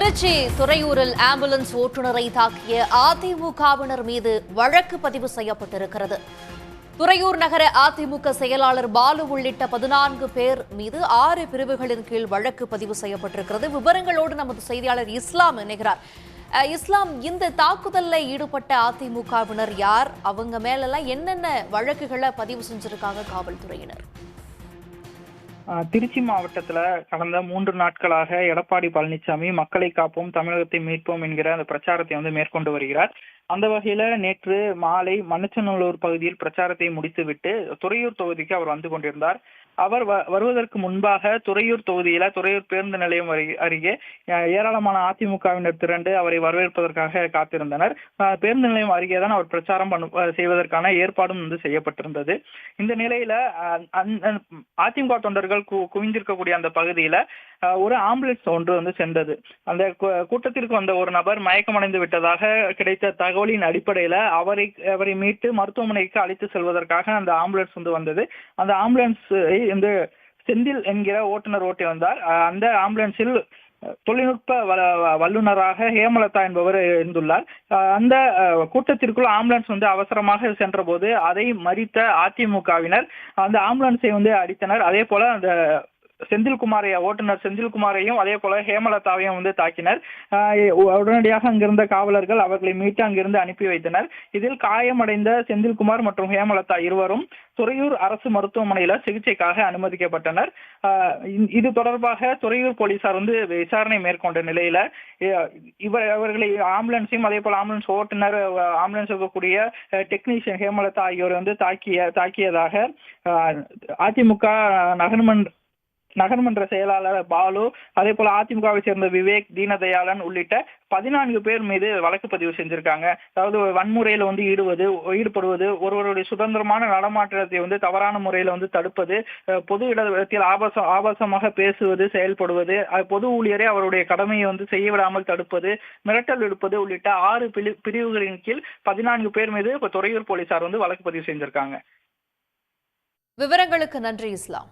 Trichy துறையூரில் ambulance ஓட்டுநரை தாக்கிய அதிமுகவினர் மீது வழக்கு பதிவு செய்யப்பட்டிருக்கிறது. துறையூர் நகர அதிமுக செயலாளர் பாலு உள்ளிட்ட 14 பேர் மீது 6 பிரிவுகளின் கீழ் வழக்கு பதிவு செய்யப்பட்டிருக்கிறது. விவரங்களோடு நமது செய்தியாளர் இஸ்லாம் இணைகிறார். இஸ்லாம், இந்த தாக்குதலில் ஈடுபட்ட அதிமுகவினர் யார்? அவங்க மேலெல்லாம் என்னென்ன வழக்குகளை பதிவு செஞ்சிருக்காங்க காவல்துறையினர்? திருச்சி மாவட்டத்துல கடந்த 3 நாட்களாக எடப்பாடி பழனிசாமி மக்களை காப்போம் தமிழகத்தை மீட்போம் என்கிற அந்த பிரச்சாரத்தை மேற்கொண்டு வருகிறார். அந்த வகையில நேற்று மாலை மண்ணச்சநல்லூர் பகுதியில் பிரச்சாரத்தை முடித்துவிட்டு துறையூர் தொகுதிக்கு அவர் வந்து கொண்டிருந்தார். அவர் வருவதற்கு முன்பாக துறையூர் தொகுதியில துறையூர் பேருந்து நிலையம் அருகே ஏராளமான அதிமுகவினர் திரண்டு அவரை வரவேற்பதற்காக காத்திருந்தனர். பேருந்து நிலையம் அருகேதான் அவர் பிரச்சாரம் செய்வதற்கான ஏற்பாடும் செய்யப்பட்டிருந்தது. இந்த நிலையில அதிமுக தொண்டர்கள் குவிந்திருக்கக்கூடிய அந்த பகுதியில ஒரு ஆம்புலன்ஸ் ஒன்று சென்றது. அந்த கூட்டத்திற்கு வந்த ஒரு நபர் மயக்கமடைந்து விட்டதாக கிடைத்த தகவலின் அடிப்படையில அவரை மீட்டு மருத்துவமனைக்கு அழைத்து செல்வதற்காக அந்த ஆம்புலன்ஸ் வந்தது. அந்த ஆம்புலன்ஸ் செந்தில் என்கிற ஓட்டுநர் ஓட்டி வந்தார். அந்த ஆம்புலன்ஸில் தொழில்நுட்ப வல்லுநராக ஹேமலதா என்பவர் இருந்துள்ளார். அந்த கூட்டத்திற்குள் ஆம்புலன்ஸ் அவசரமாக சென்ற போது அதை மறித்த அதிமுகவினர் அந்த ஆம்புலன்ஸை அடித்தனர். அதே போல அந்த ஓட்டுநர் செந்தில்குமாரையும் அதே போல ஹேமலதாவையும் தாக்கினர். உடனடியாக அங்கிருந்த காவலர்கள் அவர்களை மீட்டு அங்கிருந்து அனுப்பி வைத்தனர். இதில் காயமடைந்த செந்தில்குமார் மற்றும் ஹேமலதா இருவரும் துறையூர் அரசு மருத்துவமனையில சிகிச்சைக்காக அனுமதிக்கப்பட்டனர். இது தொடர்பாக துறையூர் போலீசார் விசாரணை மேற்கொண்ட நிலையில அவர்களை ஆம்புலன்ஸையும் அதே போல ஆம்புலன்ஸ் ஓட்டுநர், ஆம்புலன்ஸ் இருக்கக்கூடிய டெக்னீஷியன் ஹேமலதா ஆகியோர் தாக்கியதாக அதிமுக நகர்மன்ற செயலாளர் பாலு, அதே போல அதிமுகவை சேர்ந்த விவேக், தீனதயாளன் உள்ளிட்ட 14 பேர் மீது வழக்கு பதிவு செஞ்சிருக்காங்க. அதாவது வன்முறையில ஈடுபடுவது, ஒருவருடைய சுதந்திரமான நடமாட்டத்தை தவறான முறையில தடுப்பது, பொது இடத்தில் ஆபாசமாக பேசுவது, செயல்படுவது, பொது ஊழியரை அவருடைய கடமையை செய்ய விடாமல் தடுப்பது, மிரட்டல் விடுப்பது உள்ளிட்ட 6 பிரிவுகளின் கீழ் 14 பேர் மீது துறையூர் போலீசார் வழக்கு பதிவு செஞ்சிருக்காங்க. விவரங்களுக்கு நன்றி இஸ்லாம்.